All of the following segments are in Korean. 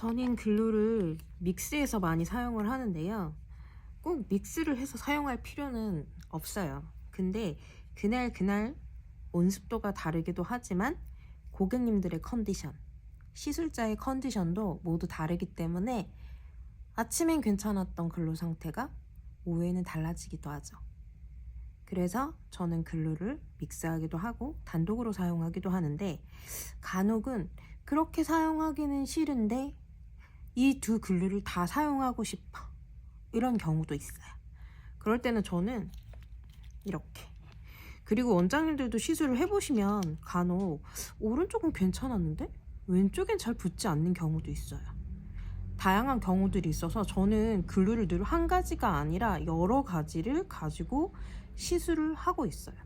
저는 글루를 믹스해서 많이 사용을 하는데요. 꼭 믹스를 해서 사용할 필요는 없어요. 근데 그날 온습도가 다르기도 하지만 고객님들의 컨디션, 시술자의 컨디션도 모두 다르기 때문에 아침엔 괜찮았던 글루 상태가 오후에는 달라지기도 하죠. 그래서 저는 글루를 믹스하기도 하고 단독으로 사용하기도 하는데, 간혹은 그렇게 사용하기는 싫은데 이 두 글루를 다 사용하고 싶어, 이런 경우도 있어요. 그럴 때는 저는 이렇게, 그리고 원장님들도 시술을 해보시면 간혹 오른쪽은 괜찮았는데 왼쪽엔 잘 붙지 않는 경우도 있어요. 다양한 경우들이 있어서 저는 글루를 늘 한 가지가 아니라 여러 가지를 가지고 시술을 하고 있어요.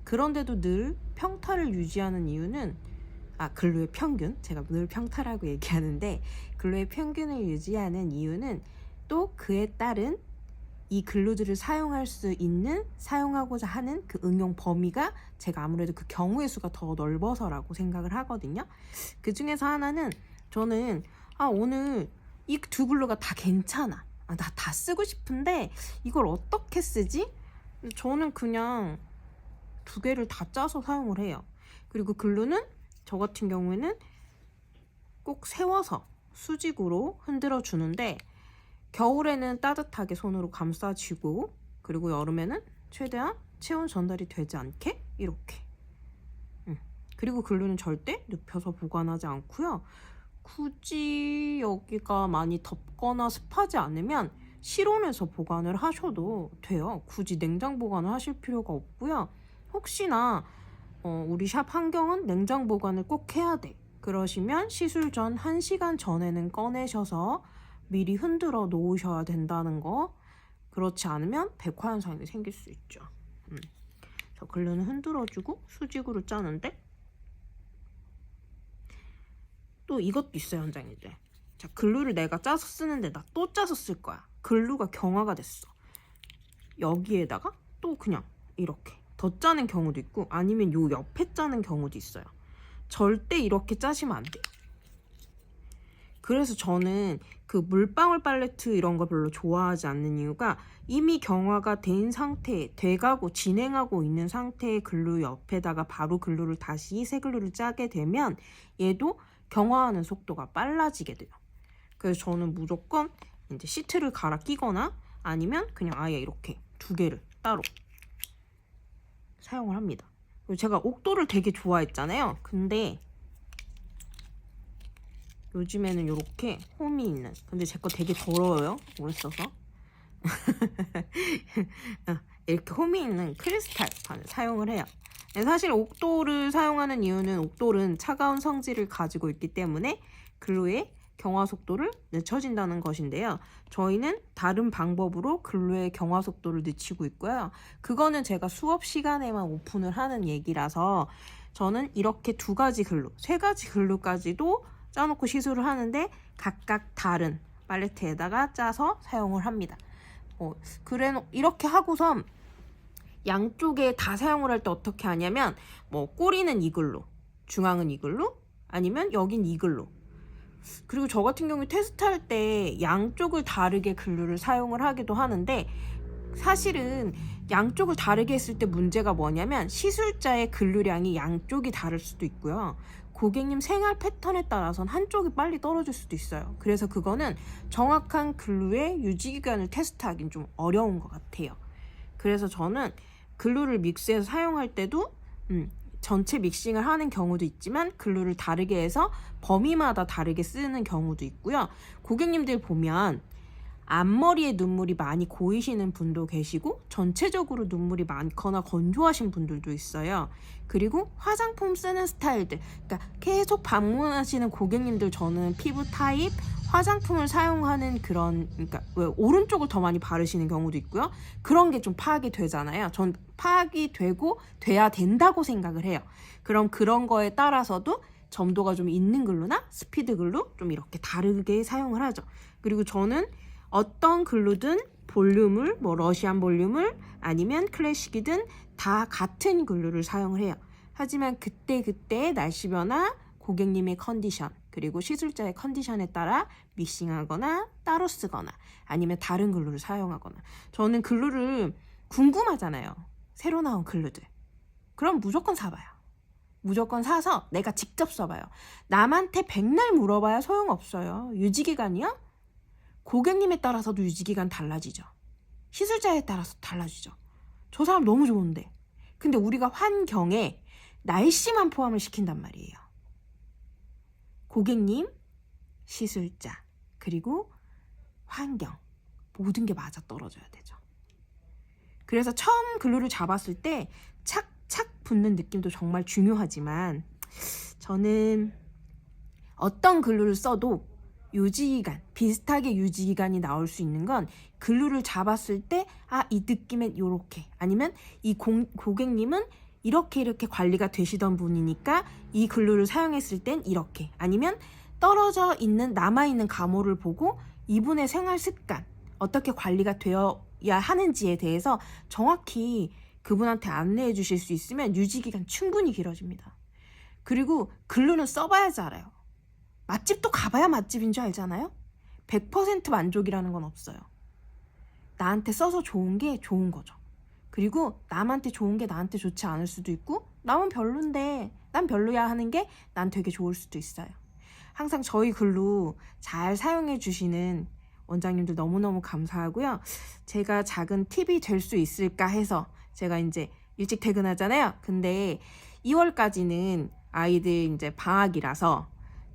그런데도 늘 평타를 유지하는 이유는, 글루의 평균, 제가 늘 평타라고 얘기하는데 글루의 평균을 유지하는 이유는 또 그에 따른 이 글루들을 사용할 수 있는, 사용하고자 하는 그 응용 범위가 제가 아무래도 그 경우의 수가 더 넓어서라고 생각을 하거든요. 그 중에서 하나는, 저는 오늘 이 두 글루가 다 괜찮아, 나 다 쓰고 싶은데 이걸 어떻게 쓰지? 저는 그냥 두 개를 다 짜서 사용을 해요. 그리고 글루는 저 같은 경우에는 꼭 세워서 수직으로 흔들어 주는데, 겨울에는 따뜻하게 손으로 감싸쥐고, 그리고 여름에는 최대한 체온 전달이 되지 않게 이렇게. 그리고 글루는 절대 눕혀서 보관하지 않고요. 굳이 여기가 많이 덥거나 습하지 않으면 실온에서 보관을 하셔도 돼요. 굳이 냉장 보관을 하실 필요가 없고요. 혹시나 우리 샵 환경은 냉장 보관을 꼭 해야 돼, 그러시면 시술 전 1시간 전에는 꺼내셔서 미리 흔들어 놓으셔야 된다는 거. 그렇지 않으면 백화 현상이 생길 수 있죠. 저 글루는 흔들어주고 수직으로 짜는데, 또 이것도 있어요, 원장님들. 자, 글루를 내가 짜서 쓰는데 나 또 짜서 쓸 거야. 글루가 경화가 됐어. 여기에다가 또 그냥 이렇게 더 짜는 경우도 있고, 아니면 요 옆에 짜는 경우도 있어요. 절대 이렇게 짜시면 안 돼요. 그래서 저는 그 물방울 팔레트 이런 거 별로 좋아하지 않는 이유가, 이미 경화가 된 상태, 돼가고 진행하고 있는 상태의 글루 옆에다가 바로 글루를 다시 새 글루를 짜게 되면 얘도 경화하는 속도가 빨라지게 돼요. 그래서 저는 무조건 이제 시트를 갈아 끼거나 아니면 그냥 아예 이렇게 두 개를 따로 사용을 합니다. 그리고 제가 옥도를 되게 좋아했잖아요. 근데 요즘에는 이렇게 홈이 있는, 근데 제 거 되게 더러워요, 오래 써서. 이렇게 홈이 있는 크리스탈 판을 사용을 해요. 사실 옥도를 사용하는 이유는, 옥도는 차가운 성질을 가지고 있기 때문에 글루의 경화 속도를 늦춰진다는 것인데요. 저희는 다른 방법으로 글루의 경화 속도를 늦추고 있고요. 그거는 제가 수업 시간에만 오픈을 하는 얘기라서, 저는 이렇게 두 가지 글루, 세 가지 글루까지도 짜놓고 시술을 하는데 각각 다른 팔레트에다가 짜서 사용을 합니다. 그래 이렇게 하고선 양쪽에 다 사용을 할 때 어떻게 하냐면, 꼬리는 이 글루, 중앙은 이 글루, 아니면 여긴 이 글루. 그리고 저 같은 경우에 테스트할 때 양쪽을 다르게 글루를 사용을 하기도 하는데, 사실은 양쪽을 다르게 했을 때 문제가 뭐냐면, 시술자의 글루량이 양쪽이 다를 수도 있고요. 고객님 생활 패턴에 따라서는 한쪽이 빨리 떨어질 수도 있어요. 그래서 그거는 정확한 글루의 유지기간을 테스트하기는 좀 어려운 것 같아요. 그래서 저는 글루를 믹스해서 사용할 때도 전체 믹싱을 하는 경우도 있지만, 글루를 다르게 해서 범위마다 다르게 쓰는 경우도 있고요. 고객님들 보면 앞머리에 눈물이 많이 고이시는 분도 계시고, 전체적으로 눈물이 많거나 건조하신 분들도 있어요. 그리고 화장품 쓰는 스타일들, 그러니까 계속 방문하시는 고객님들, 저는 피부 타입, 화장품을 사용하는 그런, 그러니까 왜 오른쪽을 더 많이 바르시는 경우도 있고요. 그런 게 좀 파악이 되잖아요. 전 파악이 되고 돼야 된다고 생각을 해요. 그럼 그런 거에 따라서도 점도가 좀 있는 글루나 스피드 글루 좀 이렇게 다르게 사용을 하죠. 그리고 저는 어떤 글루든 볼륨을, 러시안 볼륨을 아니면 클래식이든 다 같은 글루를 사용을 해요. 하지만 그때 날씨 변화, 고객님의 컨디션 그리고 시술자의 컨디션에 따라 믹싱하거나 따로 쓰거나 아니면 다른 글루를 사용하거나. 저는 글루를 궁금하잖아요. 새로 나온 글루들. 그럼 무조건 사봐요. 무조건 사서 내가 직접 써봐요. 남한테 백날 물어봐야 소용없어요. 유지기간이요? 고객님에 따라서도 유지기간 달라지죠. 시술자에 따라서 달라지죠. 저 사람 너무 좋은데. 근데 우리가 환경에 날씨만 포함을 시킨단 말이에요. 고객님, 시술자, 그리고 환경. 모든 게 맞아 떨어져야 되죠. 그래서 처음 글루를 잡았을 때 착착 붙는 느낌도 정말 중요하지만 저는 어떤 글루를 써도 유지기간, 비슷하게 유지기간이 나올 수 있는 건 글루를 잡았을 때 이 느낌엔 요렇게 아니면 이 고객님은 이렇게 관리가 되시던 분이니까 이 글루를 사용했을 땐 이렇게 아니면 떨어져 있는 남아있는 가모를 보고 이분의 생활 습관 어떻게 관리가 되어야 하는지에 대해서 정확히 그분한테 안내해 주실 수 있으면 유지기간 충분히 길어집니다. 그리고 글루는 써봐야지 알아요. 맛집도 가봐야 맛집인 줄 알잖아요. 100% 만족이라는 건 없어요. 나한테 써서 좋은 게 좋은 거죠. 그리고 남한테 좋은 게 나한테 좋지 않을 수도 있고 남은 별론데 난 별로야 하는 게 난 되게 좋을 수도 있어요. 항상 저희 글루 잘 사용해 주시는 원장님들 너무너무 감사하고요. 제가 작은 팁이 될 수 있을까 해서 제가 이제 일찍 퇴근하잖아요. 근데 2월까지는 아이들 이제 방학이라서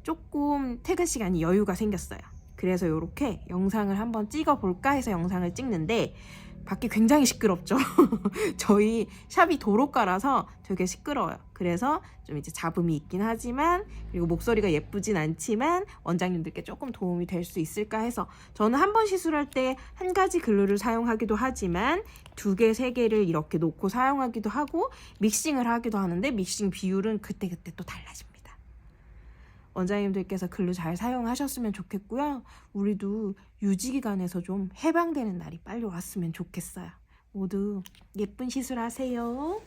조금 퇴근 시간이 여유가 생겼어요. 그래서 이렇게 영상을 한번 찍어볼까 해서 영상을 찍는데 밖에 굉장히 시끄럽죠. 저희 샵이 도로가라서 되게 시끄러워요. 그래서 좀 이제 잡음이 있긴 하지만 그리고 목소리가 예쁘진 않지만 원장님들께 조금 도움이 될 수 있을까 해서 저는 한 번 시술할 때 한 가지 글루를 사용하기도 하지만 2개, 3개를 이렇게 놓고 사용하기도 하고 믹싱을 하기도 하는데 믹싱 비율은 그때그때 또 달라집니다. 원장님들께서 글루 잘 사용하셨으면 좋겠고요. 우리도 유지기간에서 좀 해방되는 날이 빨리 왔으면 좋겠어요. 모두 예쁜 시술하세요.